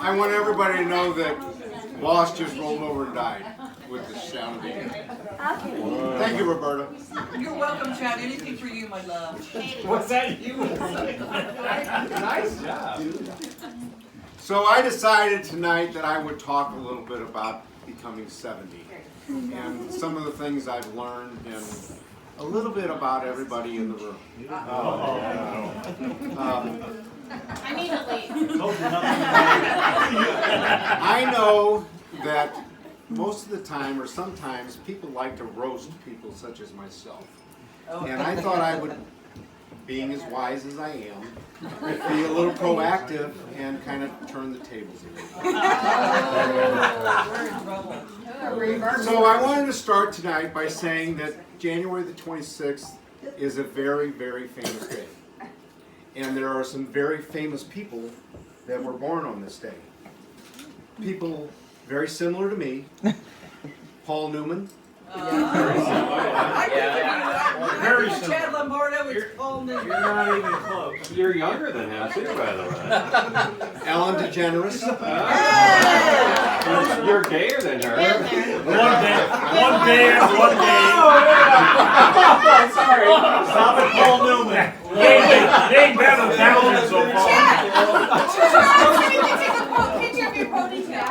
I want everybody to know that Boss just rolled over and died with the sound of it. Thank you, Roberta. You're welcome, Chad. Anything for you, my love. What's that? You? Nice job. So I decided tonight that I would talk a little bit about becoming 70 and some of the things I've learned and a little bit about everybody in the room. I need to leave. I know that most of the time or sometimes people like to roast people such as myself. And I thought I would, being as wise as I am, be a little proactive and kind of turn the tables a little. So I wanted to start tonight by saying that January the 26th is a very, very famous day. And there are some very famous people that were born on this day. People very similar to me. Paul Newman. Very similar. Chad Lombardo, it's Paul Newman. You're not even close. You're younger than him too, by the way. Ellen DeGeneres. You're gayer than her. One day. Sorry. Stop it, Paul Newman. They ain't been 1,000 so far. Picture of your ponytail.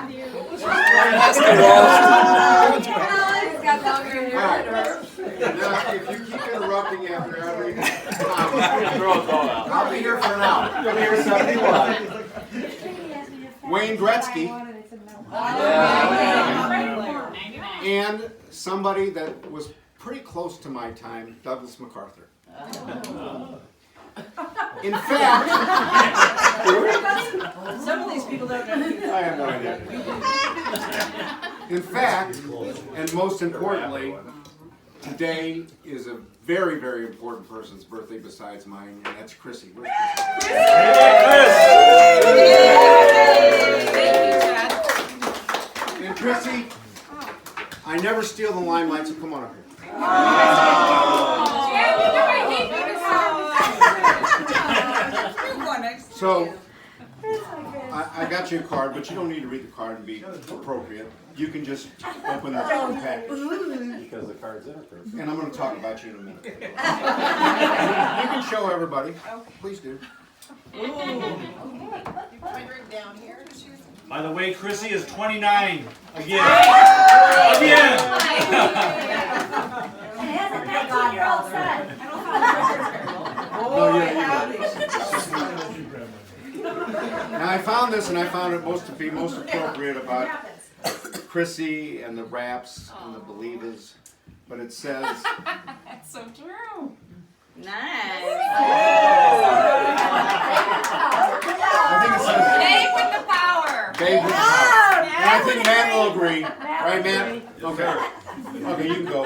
Now, if you keep interrupting after every I'll be here for an hour. You'll be here 71. Wayne Gretzky. And somebody that was pretty close to my time, Douglas MacArthur. In fact, Some of these people don't know. I have no idea. In fact, and most importantly, today is a very, very important person's birthday besides mine, and that's Chrissy. Where's Chrissy? And Chrissy, I never steal the limelight, so come on up here. So, I got you a card, but you don't need to read the card and be appropriate. You can just open the package. Because the card's inappropriate. And I'm going to talk about you in a minute. You can show everybody. Please do. By the way, Chrissy is 29. Again. Now I found this, and I found it to be most appropriate about Chrissy and the Raps and the Believers, but it says, That's so true. Nice. I think it says, Babe with the power. Babe with the power. And I think Matt will agree. Right, Matt? Okay. Okay, you can go.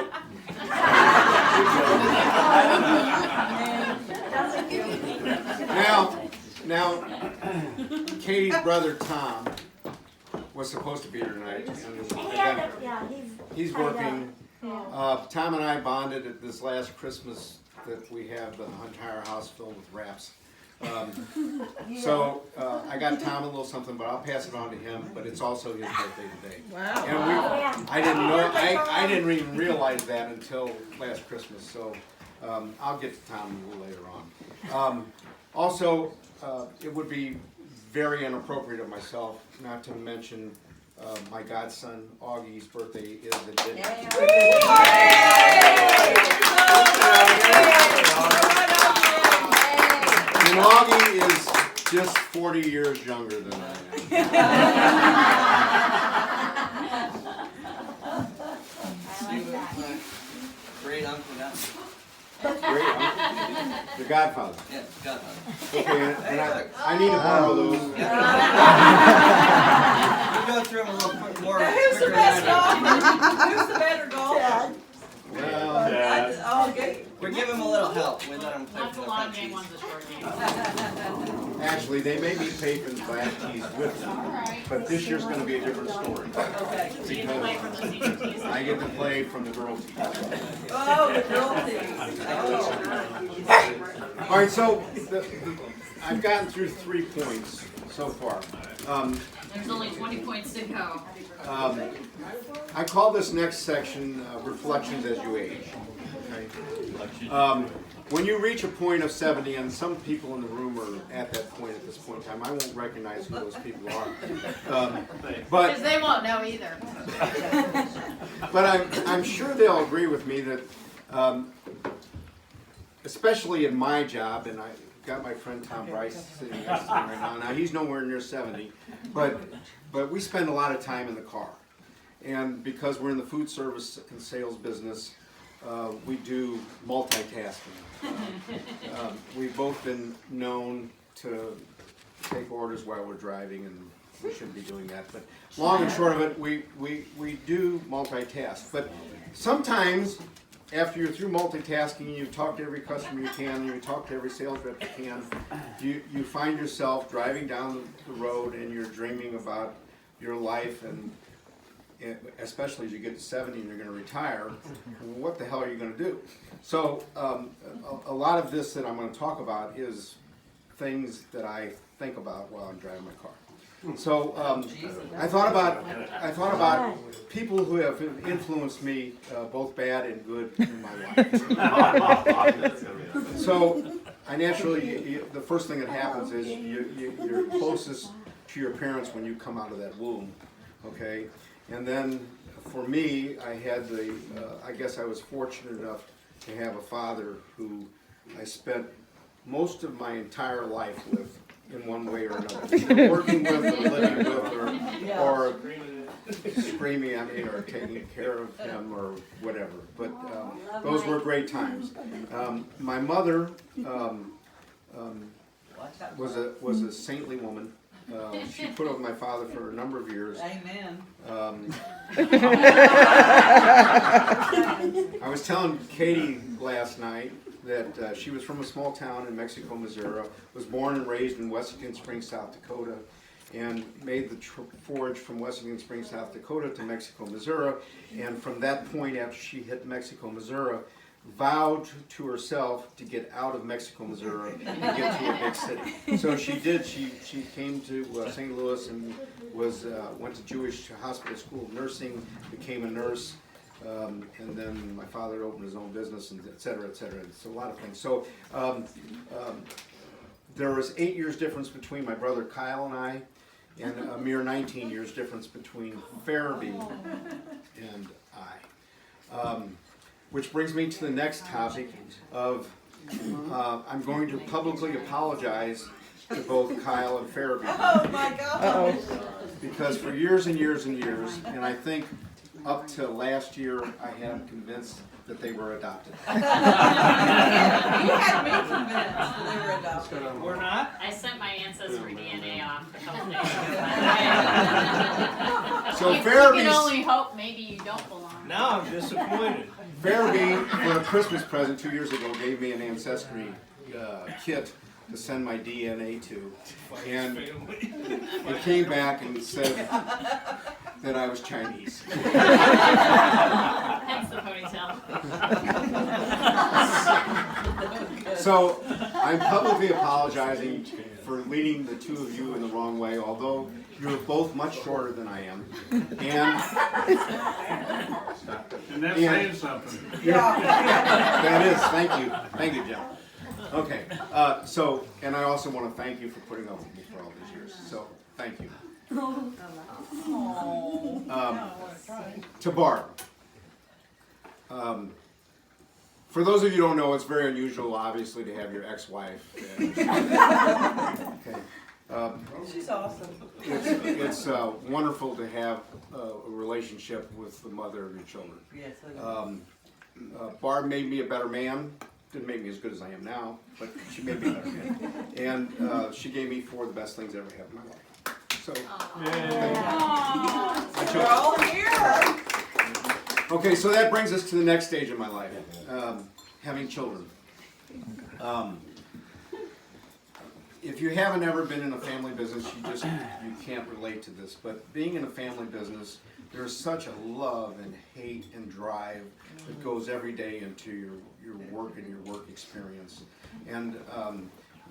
Now, Katie's brother Tom was supposed to be here tonight. And he's working. Tom and I bonded at this last Christmas that we have the entire house filled with wraps. So I got Tom a little something, but I'll pass it on to him. But it's also his birthday today. Wow. And I didn't know. I didn't even realize that until last Christmas. So I'll get to Tom a little later on. Also, it would be very inappropriate of myself not to mention my godson Augie's birthday is the day. And Augie is just 40 years younger than I am. Great uncle, yeah. The Godfather. Yeah, Godfather. Okay, and I need to borrow those. You go through them a little quick more. Who's the best golfer? Who's the better golfer? Well, Oh, okay. We give him a little help. We let him play One's for a the long front game, tees. one's a short game. actually, they may be paid for the black tees with them, but this year's going to be a different story. Okay. So you can play from the senior teams. I get to play from the girl team. Oh, the girl team. Oh. All right, so I've gotten through 3 points so far. There's only 20 points to go. I call this next section reflections as you age. Okay? When you reach a point of 70, and some people in the room are at that point at this point in time, I won't recognize who those people are. But Because they won't know either. But I'm sure they'll agree with me that, especially in my job, and I got my friend Tom Bryce sitting next to me right now. Now he's nowhere near 70, but we spend a lot of time in the car, and because we're in the food service and sales business, we do multitasking. We've both been known to take orders while we're driving, and we shouldn't be doing that, but long and short of it, we do multitask. But sometimes, after you're through multitasking, you talk to every customer you can, you talk to every sales rep you can, you find yourself driving down the road and you're dreaming about your life, and especially as you get to 70 and you're going to retire, what the hell are you going to do? So a lot of this that I'm going to talk about is things that I think about while I'm driving my car. So I thought about people who have influenced me, both bad and good, in my life. So I naturally, the first thing that happens is you're closest to your parents when you come out of that womb, okay? And then for me, I had I guess I was fortunate enough to have a father who I spent most of my entire life with, in one way or another, working with or living with or screaming at me or taking care of him or whatever. But those were great times. My mother was a saintly woman. She put up with my father for a number of years. Amen. I was telling Katie last night that she was from a small town in Mexico, Missouri, was born and raised in Wessington Springs, South Dakota, and made the forage from Wessington Springs, South Dakota to Mexico, Missouri, and from that point after she hit Mexico, Missouri, vowed to herself to get out of Mexico, Missouri and get to a big city. So she did. She came to St. Louis and went to Jewish Hospital School of Nursing, became a nurse, and then my father opened his own business, and et cetera, et cetera. It's a lot of things. So there was 8 years difference between my brother Kyle and I, and a mere 19 years difference between Farabee and I. Which brings me to the next topic of I'm going to publicly apologize to both Kyle and Farabee. Oh my God. Because for years and years and years, and I think up to last year, I had them convinced that they were adopted. You had me convinced that they were adopted. We're not? I sent my ancestry DNA off a couple days ago. So You can only Farabee's, hope maybe you don't belong. Now I'm disappointed. Farabee, for a Christmas present 2 years ago, gave me an ancestry kit to send my DNA to, and it came back and said that I was Chinese. Hence the ponytail. So I'm publicly apologizing for leading the two of you in the wrong way, although you're both much shorter than I am, and that's saying something. that is, thank you, Jim. Okay, so, and I also want to thank you for putting up with me for all these years, so thank you. To Barb. For those of you who don't know, it's very unusual, obviously, to have your ex-wife. Okay. She's awesome. It's wonderful to have a relationship with the mother of your children. Yes, I do. Barb made me a better man. Didn't make me as good as I am now, but she made me a better man. And she gave me 4 of the best things I ever had in my life. So, thank you. We're all here. Okay, so that brings us to the next stage of my life, having children. If you haven't ever been in a family business, you can't relate to this. But being in a family business, there's such a love and hate and drive that goes every day into your work and your work experience. And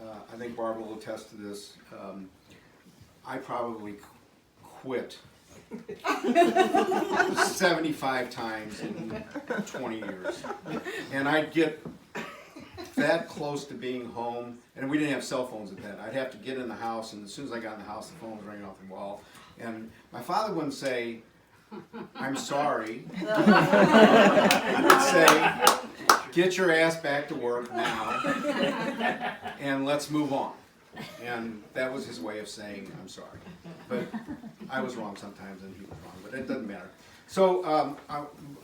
I think Barbara will attest to this. I probably quit 75 times in 20 years. And I'd get that close to being home, and we didn't have cell phones at that. I'd have to get in the house, and as soon as I got in the house, the phone was ringing off the wall. And my father wouldn't say, "I'm sorry." He would say, "Get your ass back to work now, and let's move on." And that was his way of saying, "I'm sorry." But I was wrong sometimes, and he was wrong, but it doesn't matter. So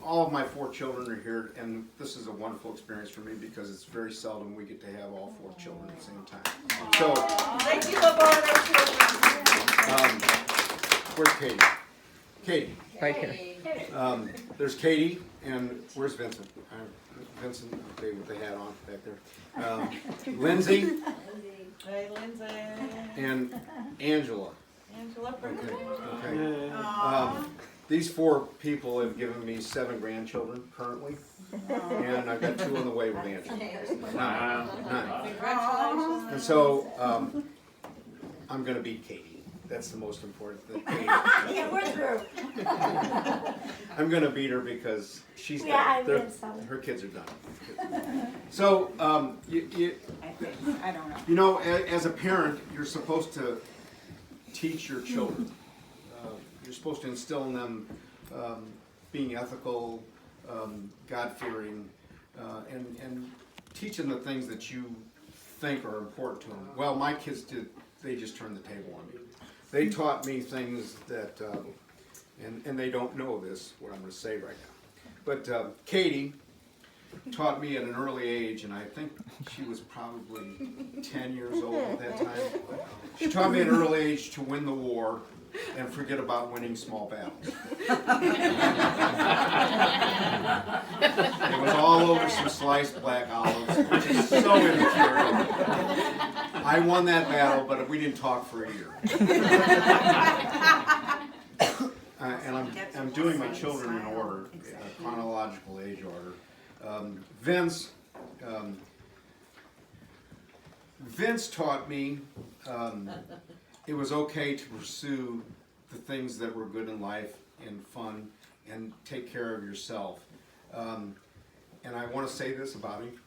all of my 4 children are here, and this is a wonderful experience for me because it's very seldom we get to have all 4 children at the same time. So, Thank you, LeVar, our children. where's Katie? Katie. Right here. There's Katie, and where's Vincent? Vincent, okay, with the hat on back there. Lindsay Hey, Lindsay. and Angela. Angela. Okay. These 4 people have given me 7 grandchildren currently, and I've got 2 on the way with Angela. 9. Congratulations. And so I'm going to beat Katie. That's the most important thing. Yeah, we're through. I'm going to beat her because she's Yeah, I done. did some. Her kids are done. So you know, as a parent, you're supposed to teach your children. You're supposed to instill in them being ethical, God-fearing, and teach them the things that you think are important to them. Well, my kids did. They just turned the table on me. They taught me things that, and they don't know this, what I'm going to say right now. But Katie taught me at an early age, and I think she was probably 10 years old at that time. She taught me at an early age to win the war and forget about winning small battles. It was all over some sliced black olives, which is so immature. I won that battle, but we didn't talk for a year. And I'm doing my children in order, chronological age order. Vince taught me it was okay to pursue the things that were good in life and fun and take care of yourself. And I want to say this about him.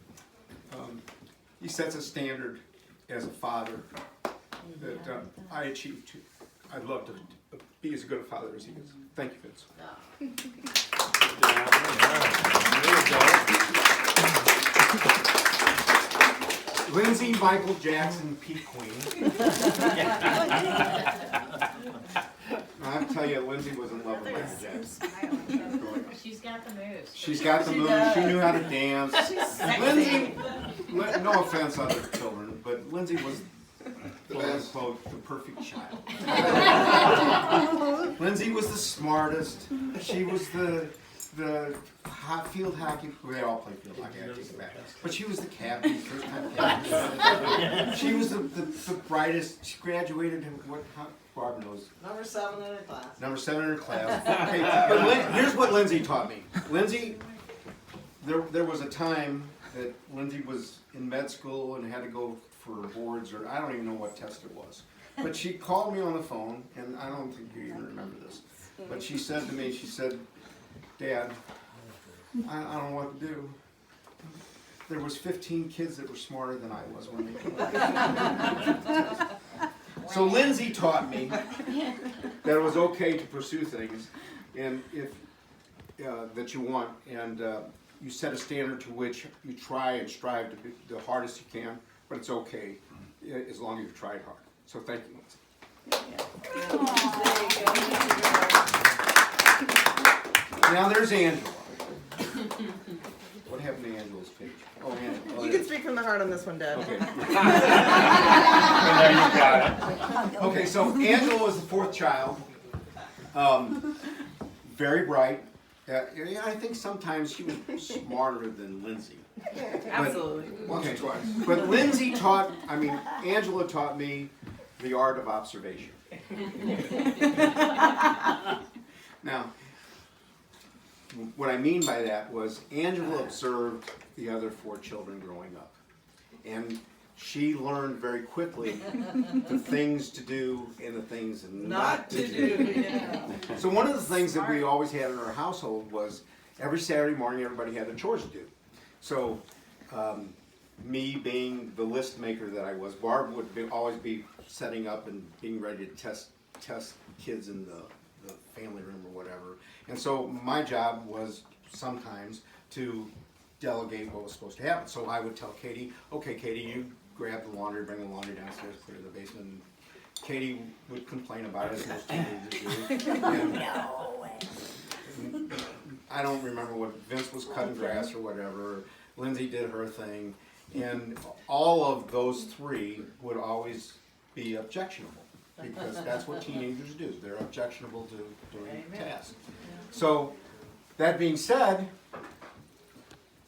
He sets a standard as a father that I achieved too. I'd love to be as good a father as he is. Thank you, Vince. Lindsay, Michael Jackson, Pete Queen. I'll tell you, Lindsay was in love with Michael Jackson. She's got the moves. She's got the She moves. does. She knew how to dance. She's sexy. Lindsay, no offense, other children, but Lindsay was quote unquote the perfect child. Lindsay was the smartest. She was the field hockey. They all play field hockey. I take it back. But she was the captain, first time captain. She was the brightest. She graduated in what? Barb knows. Number 7 in her class. Number 7 in her class. Okay, but here's what Lindsay taught me. Lindsay, there was a time that Lindsay was in med school and had to go for boards, or I don't even know what test it was. But she called me on the phone, and I don't think you even remember this. But she said to me, she said, "Dad, I don't know what to do. There was 15 kids that were smarter than I was when they came." So Lindsay taught me that it was okay to pursue things, and if that you want, and you set a standard to which you try and strive to be the hardest you can, but it's okay as long as you've tried hard. So thank you, Lindsay. Now there's Angela. What happened to Angela's page? Oh, Angela. Oh, You there. can speak from the heart on this one, Dad. Okay. There you got it. Okay, so Angela was the 4th child. Very bright. Yeah, I think sometimes she was smarter than Lindsay. Absolutely. Okay, but Lindsay taught, Angela taught me the art of observation. Now, what I mean by that was Angela observed the other 4 children growing up. And she learned very quickly the things to do and the things Not to do, yeah. So one of the things that we always had in our household was every Saturday morning everybody had their chores to do. So me being the list maker that I was, Barb would always be setting up and being ready to test kids in the family room or whatever. And so my job was sometimes to delegate what was supposed to happen. So I would tell Katie, okay, Katie, you grab the laundry, bring the laundry downstairs, clear the basement. And Katie would complain about it, as most teenagers do. And I don't remember what, Vince was cutting grass or whatever. Lindsay did her thing. And all of those three would always be objectionable, because that's what teenagers do. They're objectionable to doing tasks. So, that being said,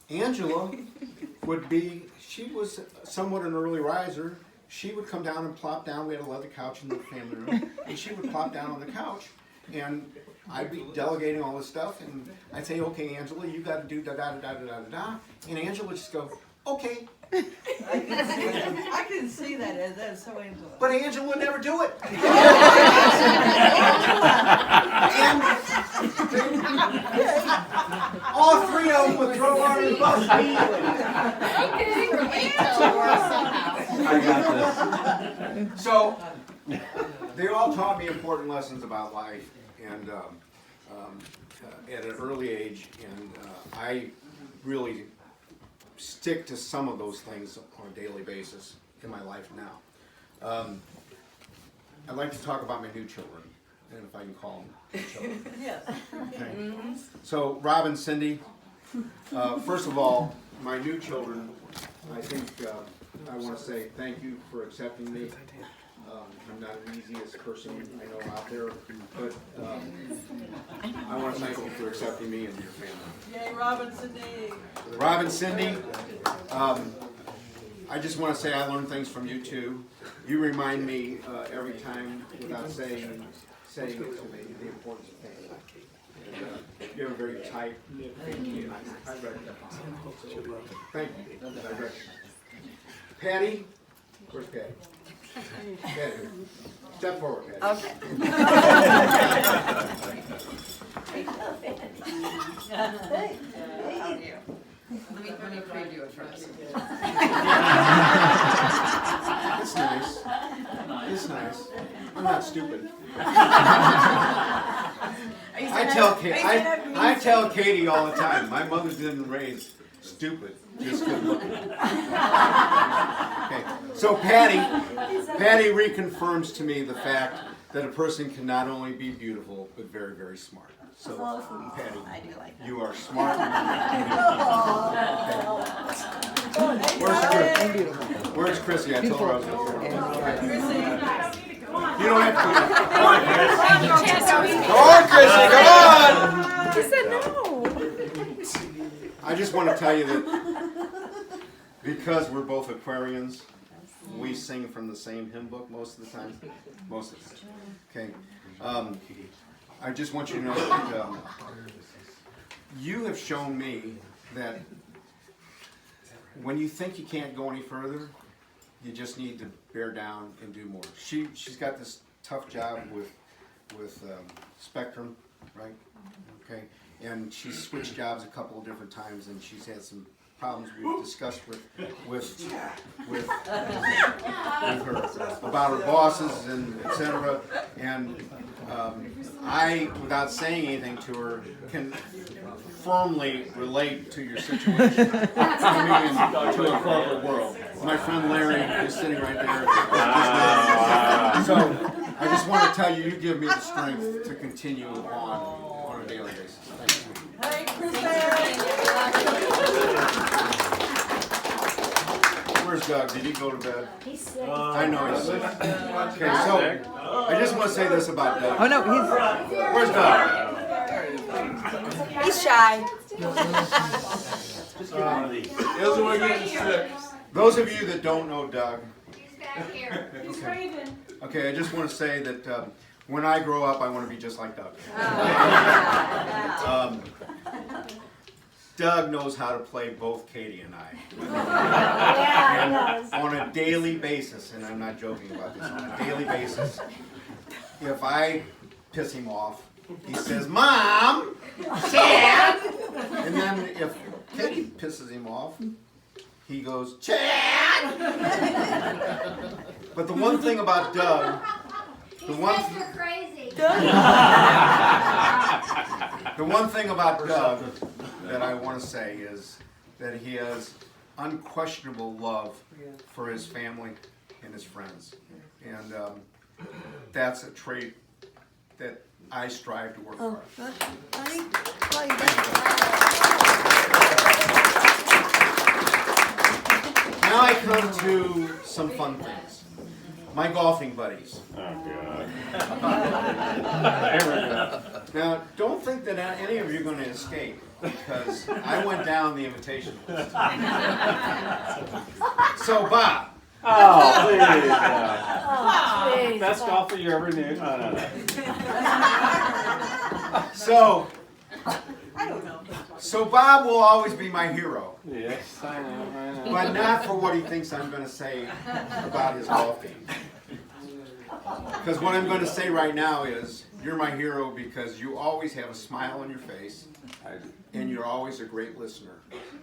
Angela would be, she was somewhat an early riser. She would come down and plop down. We had a leather couch in the family room. And she would plop down on the couch. And I'd be delegating all this stuff. And I'd say, okay, Angela, you got to do da-da-da-da-da-da-da. And Angela would just go, okay. I can see that. That's so Angela. But Angela would never do it. And all three of them would throw her under the bus immediately. I got this. So, they all taught me important lessons about life, and at an early age, and I really stick to some of those things on a daily basis in my life now. I'd like to talk about my new children, and if I can call them children. Yes. Okay. So, Rob and Cindy, first of all, my new children, I think I want to say thank you for accepting me. I'm not the easiest person I know out there, but I want to thank you for accepting me into your family. Yay, Robinson Day. Rob and Cindy, I just want to say I learned things from you too. You remind me every time, without saying it to me, the importance of family. And, you have a very tight knit family. I recognize that. Thank you. I recognize that. Patty, where's Patty? Patty, step forward, Patty. Okay. How do you? Let me preview it first. It's nice. It's nice. I'm not stupid. I tell Katie all the time, my mother didn't raise stupid, just good looking. Okay. So Patty reconfirms to me the fact that a person can not only be beautiful, but very, very smart. So, Patty, I do like that. you are smart. Where's Chrissy? I told her I was going to throw her. You don't have to. Come on, Chris. Come on, Chrissy. Come on. He said no. I just want to tell you that because we're both Aquarians, we sing from the same hymn book most of the time. Most of the time. Okay. I just want you to know that you have shown me that when you think you can't go any further, you just need to bear down and do more. She's got this tough job with Spectrum, right? Okay, and she's switched jobs a couple of different times, and she's had some problems we've discussed with her about her bosses and etc. And I, without saying anything to her, can firmly relate to your situation coming into a corporate world. My friend Larry is sitting right there. So I just want to tell you, you give me the strength to continue on a daily basis. Thank you. Hey, Where's Doug? Did he go to bed? He's sick. I know he's sick. Okay, so I just want to say this about Doug. Oh no, Where's Doug? he's shy. Those of you that don't know Doug, He's back here. He's Raven. okay, I just want to say that when I grow up, I want to be just like Doug. Doug knows how to play both Katie and I. Yeah, he knows. On a daily basis, and I'm not joking about this, on a daily basis, if I piss him off, he says, Mom, Chad! And then if Katie pisses him off, he goes, Chad! But the one thing about Doug, He the one, says you're crazy. the one thing about Doug that I want to say is that he has unquestionable love for his family and his friends. And that's a trait that I strive to work for. Now I come to some fun things. My golfing buddies. Now, don't think that any of you are going to escape, because I went down the invitation list. So, Bob. Oh, please. Oh, please. Best golfer you ever knew. No. So, I don't know. so Bob will always be my hero, Yes, I know. but not for what he thinks I'm going to say about his golf game. Because what I'm going to say right now is, you're my hero because you always have a smile on your face, and you're always a great listener.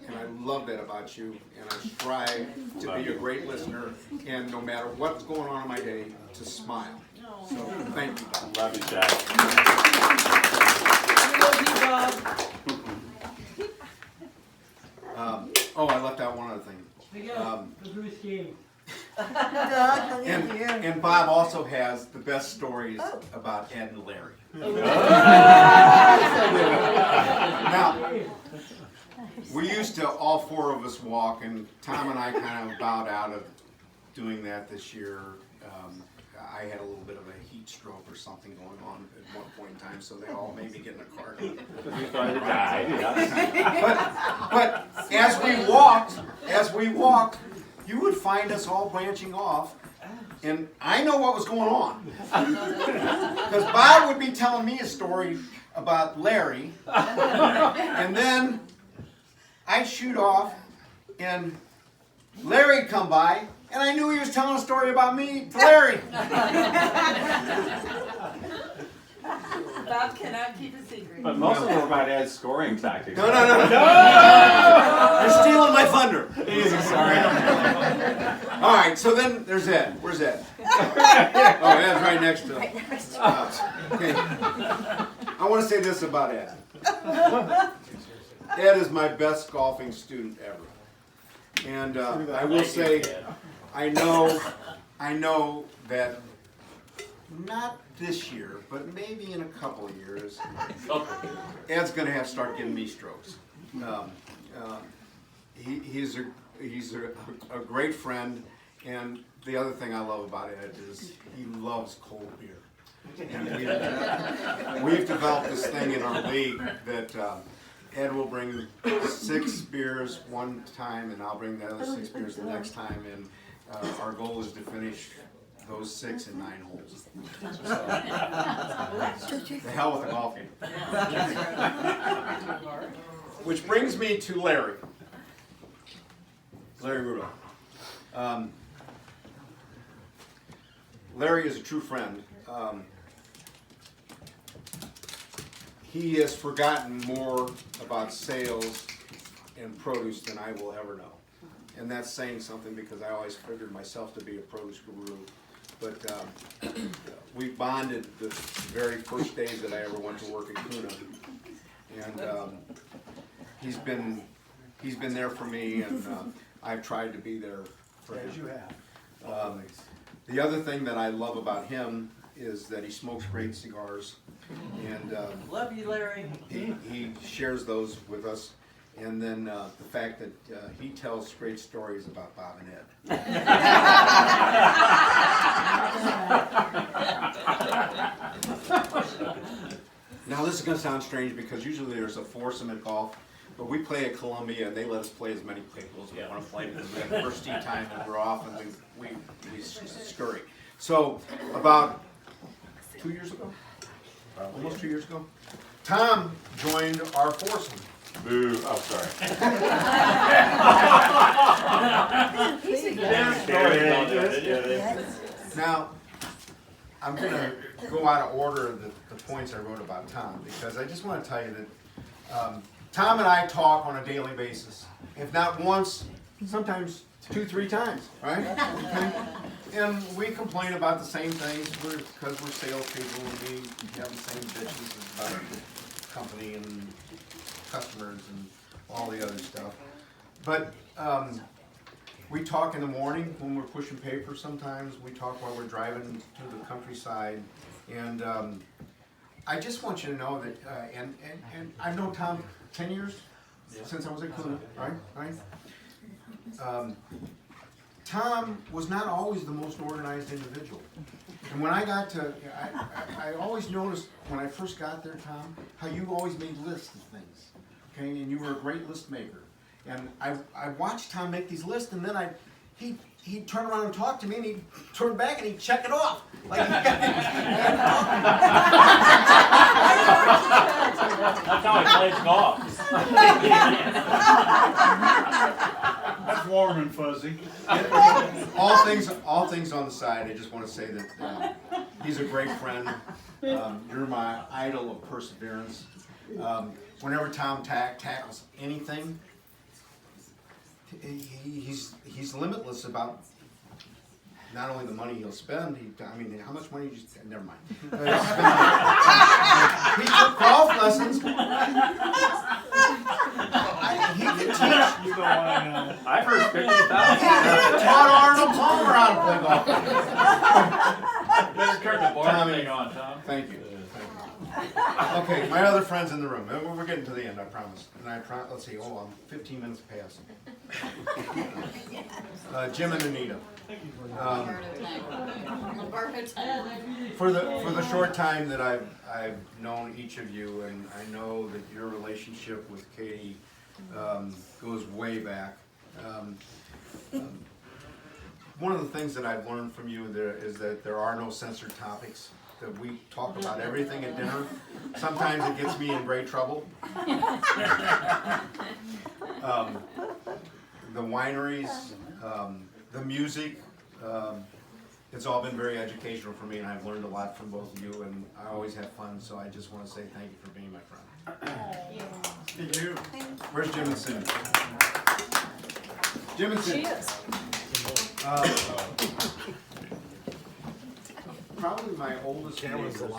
And I love that about you, and I strive to be a great listener, and no matter what's going on in my day, to smile. So, thank you, Bob. Love you, Jack. Oh, I left out one other thing. And Bob also has the best stories about Ed and Larry. Now, we used to, all four of us walk, and Tom and I kind of bowed out of doing that this year. I had a little bit of a heat stroke or something going on at one point in time, so they all made me get in a car. But as we walked, you would find us all branching off, and I know what was going on. Because Bob would be telling me a story about Larry, and then I'd shoot off, and Larry'd come by, and I knew he was telling a story about me to Larry. Bob cannot keep a secret. But most of them were about Ed's scoring tactics. No! You're stealing my thunder. Easy, sorry. All right, so then there's Ed. Where's Ed? Oh, Ed's right next to him. Okay. I want to say this about Ed. Ed is my best golfing student ever. And I will say, I know that not this year, but maybe in a couple of years, Ed's going to start giving me strokes. He's a great friend, and the other thing I love about Ed is he loves cold beer. And we've developed this thing in our league that Ed will bring 6 beers one time, and I'll bring the other 6 beers the next time, and our goal is to finish those 6 in 9 holes. So, the hell with the golf game. Which brings me to Larry. Larry Rudolph. Larry is a true friend. He has forgotten more about sales and produce than I will ever know. And that's saying something, because I always figured myself to be a produce guru. But we bonded the very first days that I ever went to work in Kuna. And he's been there for me, and I've tried to be there for him. As you have. The other thing that I love about him is that he smokes great cigars, and Love you, Larry. he shares those with us. And then the fact that he tells great stories about Bob and Ed. Now this is going to sound strange, because usually there's a foursome at golf, but we play at Columbia and they let us play as many tables as we want to play, because we have the first tee time and we're off and we scurry. So about 2 years ago, almost 2 years ago, Tom joined our foursome. Boo. Oh, sorry. Now, I'm gonna go out of order of the points I wrote about Tom, because I just wanna tell you that, Tom and I talk on a daily basis. If not once, sometimes 2-3 times, right? Okay? And we complain about the same things, because we're salespeople and we have the same bitches about the company and customers and all the other stuff. But, we talk in the morning when we're pushing paper sometimes, we talk while we're driving to the countryside, and, I just want you to know that, and I've known Tom 10 years, since I was at Kuna, right? Tom was not always the most organized individual. And when I got to, I always noticed when I first got there, Tom, how you always made lists of things, okay? And you were a great list maker. And I watched Tom make these lists, and then he'd turn around and talk to me, and he'd turn back and he'd check it off. Like, That's how he plays golf. That's warm and fuzzy. all things on the side, I just want to say that he's a great friend. You're my idol of perseverance. Whenever Tom tackles anything, he's limitless about not only the money he'll spend. How much money did you spend? Never mind. He took golf lessons. He could teach. You don't want to know. I've heard 50,000. Taught Arnold Palmer how to play golf. Better turn the bar Tommy. thing on, Tom. Thank you. Okay, my other friends in the room. We're getting to the end, I promise. And let's see. I'm 15 minutes past. Jim and Anita. For the short time that I've known each of you, and I know that your relationship with Katie goes way back. One of the things that I've learned from you is that there are no censored topics. That we talk about everything at dinner. Sometimes it gets me in great trouble. The wineries, the music, it's all been very educational for me, and I've learned a lot from both of you, and I always have fun, so I just want to say thank you for being my friend. Thank you. Where's Jim and Cindy? Jim and Cindy. Probably my oldest neighbors that I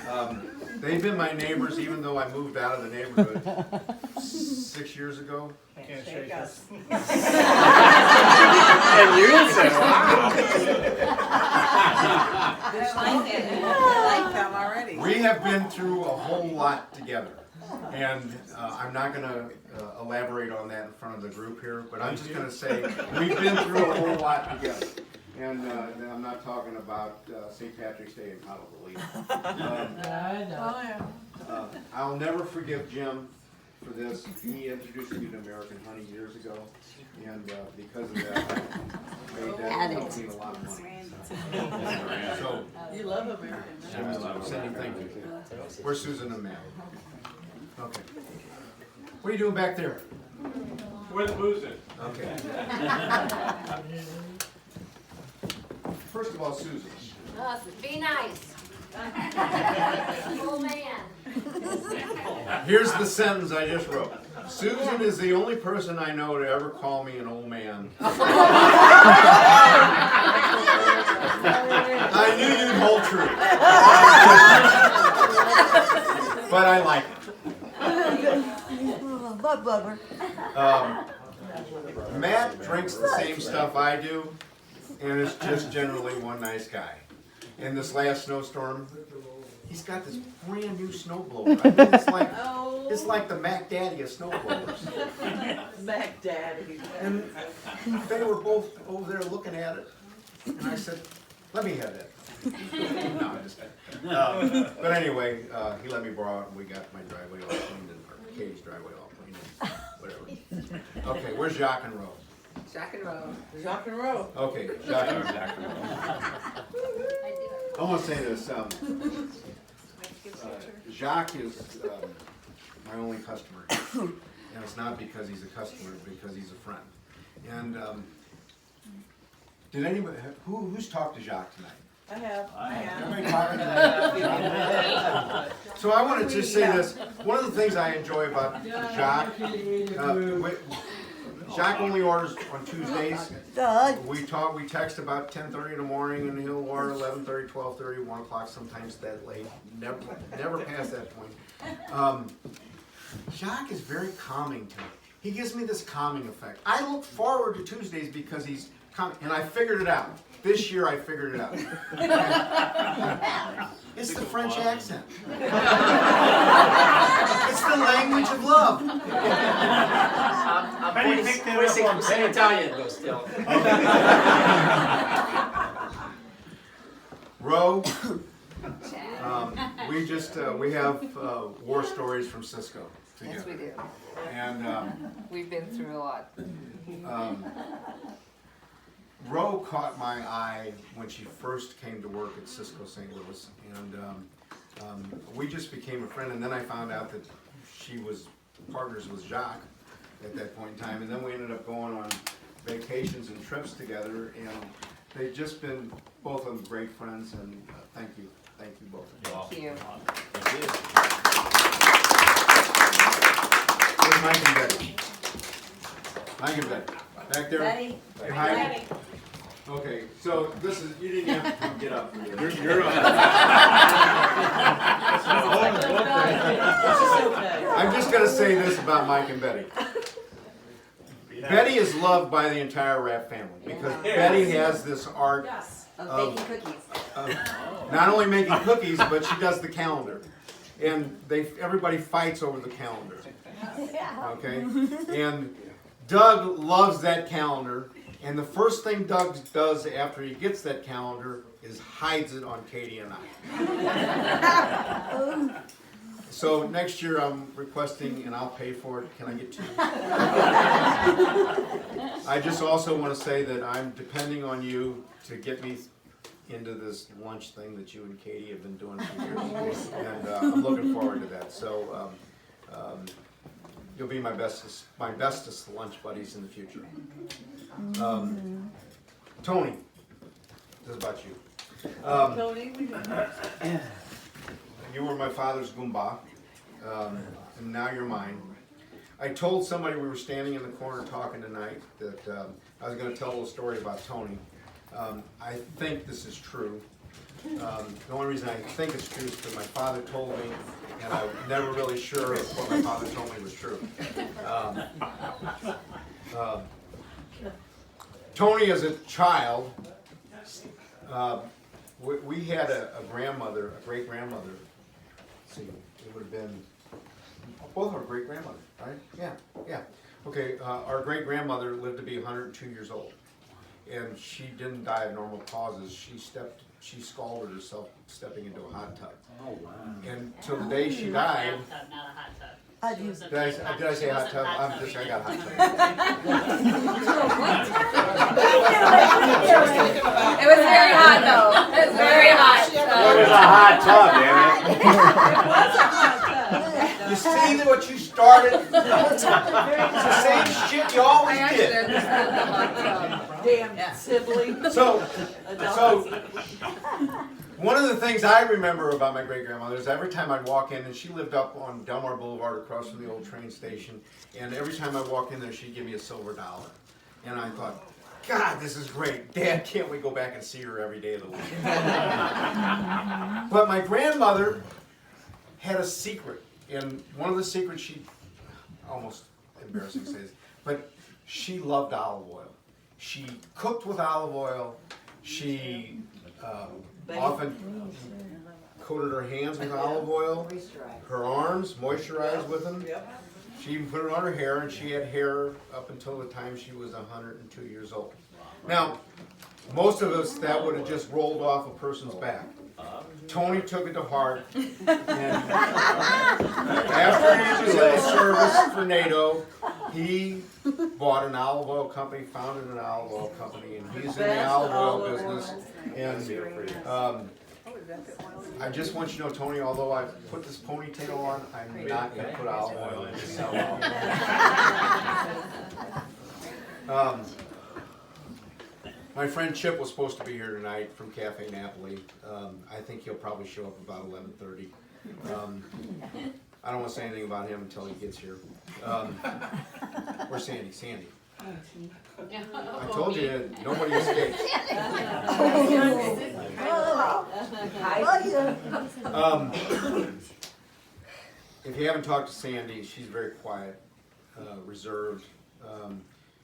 have. They've been my neighbors even though I moved out of the neighborhood 6 years ago. Can't shake us. And you said, wow. I like them already. We have been through a whole lot together. And I'm not going to elaborate on that in front of the group here, but I'm just going to say we've been through a whole lot together. And I'm not talking about St. Patrick's Day and Honolulu. I'll never forgive Jim for this. He introduced me to American Honey years ago, and because of that, I made that company a lot of money. So, You love American. Cindy, thank you. Where's Susan and Matt? Okay. What are you doing back there? We're losing. Okay. First of all, Susan. Be nice. Old man. Here's the sentence I just wrote. Susan is the only person I know to ever call me an old man. I knew you'd hold true. But I like it. Matt drinks the same stuff I do, and is just generally one nice guy. In this last snowstorm, he's got this brand new snowblower. I mean, it's like the Mac Daddy of snowblowers. Mac Daddy. And they were both over there looking at it, and I said, "Let me have that." No, I'm just kidding. But anyway, he let me borrow it, and we got my driveway all cleaned, or Katie's driveway all cleaned, and whatever. Okay, where's Jacques and Rose? Jacques and Rose. Jacques and Rose. Okay, Jacques and Rose. I want to say this. Jacques is my only customer. And it's not because he's a customer, because he's a friend. And did anybody, who's talked to Jacques tonight? I have. Everybody talking tonight? So I want to just say this. One of the things I enjoy about Jacques, Jacques only orders on Tuesdays. We text about 10:30 in the morning, and he'll order 11:30, 12:30, 1 o'clock, sometimes that late. Never past that point. Jacques is very calming to me. He gives me this calming effect. I look forward to Tuesdays because he's calming, and I figured it out. This year I figured it out. It's the French accent. It's the language of love. How do you pick that up on tape? Italian though still. Ro, we have war stories from Cisco together. Yes, we do. And We've been through a lot. Ro caught my eye when she first came to work at Cisco St. Louis, and we just became a friend. And then I found out that she was partners with Jacques at that point in time, and then we ended up going on vacations and trips together, and they've just been both of them great friends. And thank you both. Thank you. Where's Mike and Betty? Mike and Betty, back there. Betty. Say hi. Okay, so this is, you didn't have to get up. You're I'm just gonna say this about Mike and Betty. Betty is loved by the entire Rapp family because Betty has this art Of baking cookies. of not only making cookies, but she does the calendar. And everybody fights over the calendar. Okay? And Doug loves that calendar. And the first thing Doug does after he gets that calendar is hides it on Katie and I. So next year I'm requesting, and I'll pay for it, can I get 2? I just also want to say that I'm depending on you to get me into this lunch thing that you and Katie have been doing for years. And I'm looking forward to that. So you'll be my bestest lunch buddies in the future. Tony, this is about you. Tony, You were my father's Goomba, and now you're mine. I told somebody we were standing in the corner talking tonight that I was going to tell a little story about Tony. I think this is true. The only reason I think it's true is because my father told me, and I'm never really sure if what my father told me was true. Tony, as a child, we had a grandmother, a great-grandmother. Let's see, it would have been both our great-grandmother, right? Yeah. Okay, our great-grandmother lived to be 102 years old, and she didn't die of normal causes. She scalded herself stepping into a hot tub. Oh wow. And till the day she died. Bathtub, not a hot tub. Did I say hot tub? I got hot tub. It was very hot though. It was very hot. It was a hot tub, damn it. it was a hot tub. You see what you started? It's the same shit you always I actually did. understood the hot tub. Damn sibling. So Adults. one of the things I remember about my great-grandmother is every time I'd walk in, and she lived up on Delmar Boulevard across from the old train station, and every time I walk in there, she'd give me a silver dollar. And I thought, God, this is great. Dad, can't we go back and see her every day of the week? But my grandmother had a secret, and one of the secrets she, almost embarrassing to say this, but she loved olive oil. She cooked with olive oil. She often coated her hands with olive oil, her arms moisturized with them. She even put it on her hair, and she had hair up until the time she was 102 years old. Now, most of us, that would have just rolled off a person's back. Tony took it to heart, and after he was in the service for NATO, he bought an olive oil company, founded an olive oil company, and he's in the olive oil business. And I just want you to know, Tony, although I put this ponytail on, I'm not gonna put olive oil in it. So, my friend Chip was supposed to be here tonight from Cafe Napoli. I think he'll probably show up about 11:30. I don't want to say anything about him until he gets here. Or Sandy. I told you, nobody escapes. If you haven't talked to Sandy, she's very quiet, reserved.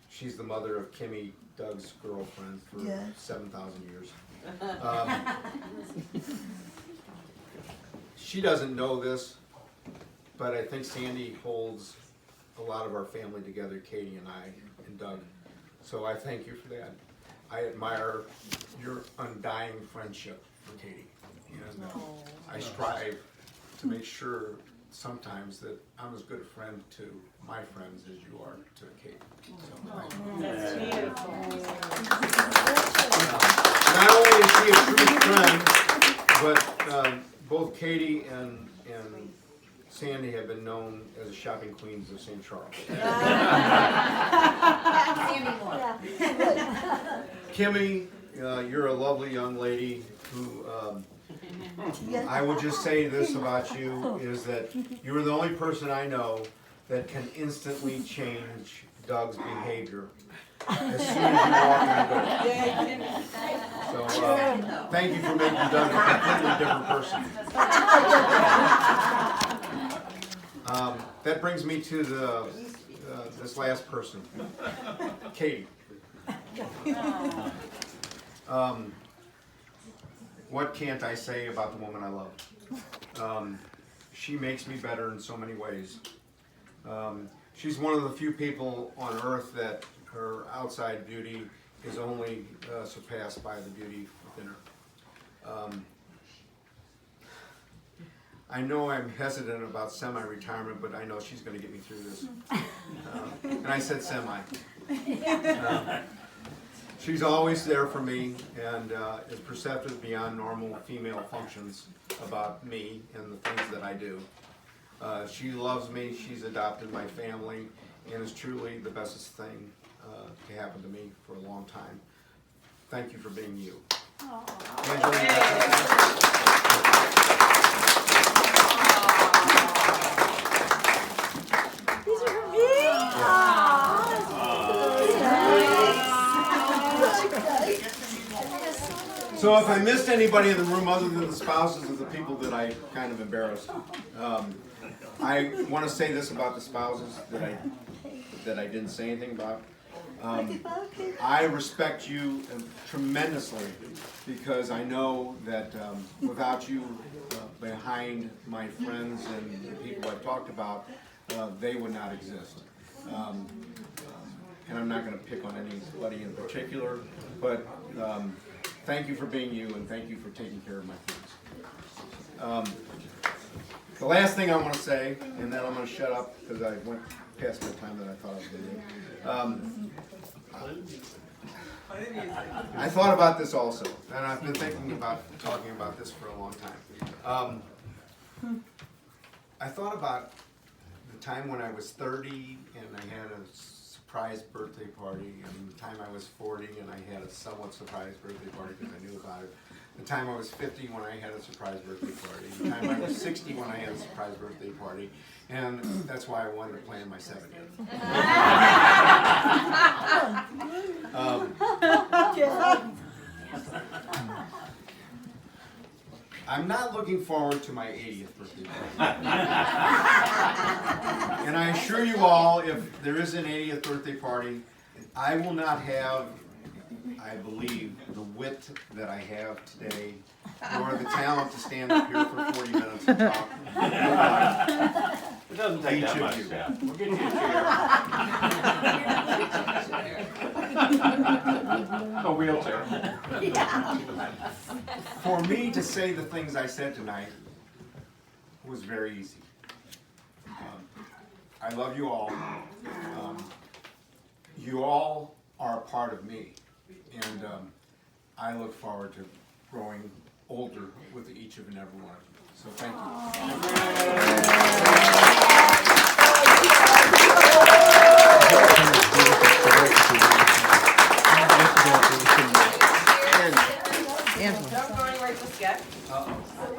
She's the mother of Kimmy, Doug's girlfriend, for 7,000 years. She doesn't know this, but I think Sandy holds a lot of our family together, Katie and I and Doug. So I thank you for that. I admire your undying friendship for Katie. And I strive to make sure sometimes that I'm as good a friend to my friends as you are to Katie. So, That's beautiful. not only is she a true friend, but both Katie and Sandy have been known as the shopping queens of St. Charles. Kimmy, you're a lovely young lady who, I would just say this about you, is that you're the only person I know that can instantly change Doug's behavior as soon as you walk in the door. So, thank you for making Doug a completely different person. That brings me to this last person, Katie. What can't I say about the woman I love? She makes me better in so many ways. She's one of the few people on earth that her outside beauty is only surpassed by the beauty within her. I know I'm hesitant about semi-retirement, but I know she's going to get me through this. And I said semi. She's always there for me and is perceptive beyond normal female functions about me and the things that I do. She loves me, she's adopted my family, and is truly the bestest thing to happen to me for a long time. Thank you for being you. These are for me. So if I missed anybody in the room other than the spouses of the people that I kind of embarrassed, I want to say this about the spouses that I didn't say anything about. I respect you tremendously because I know that without you behind my friends and the people I've talked about, they would not exist. And I'm not going to pick on anybody in particular, but thank you for being you and thank you for taking care of my friends. The last thing I want to say, and then I'm going to shut up because I went past my time that I thought I was going to do. I thought about this also, and I've been thinking about talking about this for a long time. I thought about the time when I was 30 and I had a surprise birthday party, and the time I was 40 and I had a somewhat surprise birthday party because I knew about it. The time I was 50 when I had a surprise birthday party. The time I was 60 when I had a surprise birthday party. And that's why I wanted to plan my 70th. I'm not looking forward to my 80th birthday party. And I assure you all, if there is an 80th birthday party, I will not have, I believe, the wit that I have today, nor the talent to stand up here for 40 minutes and talk about It doesn't take each that of much, you. Seth. We'll get you a wheelchair. For me to say the things I said tonight was very easy. I love you all. You all are a part of me, and I look forward to growing older with each of and every one of you. So thank you. Don't go anywhere just yet.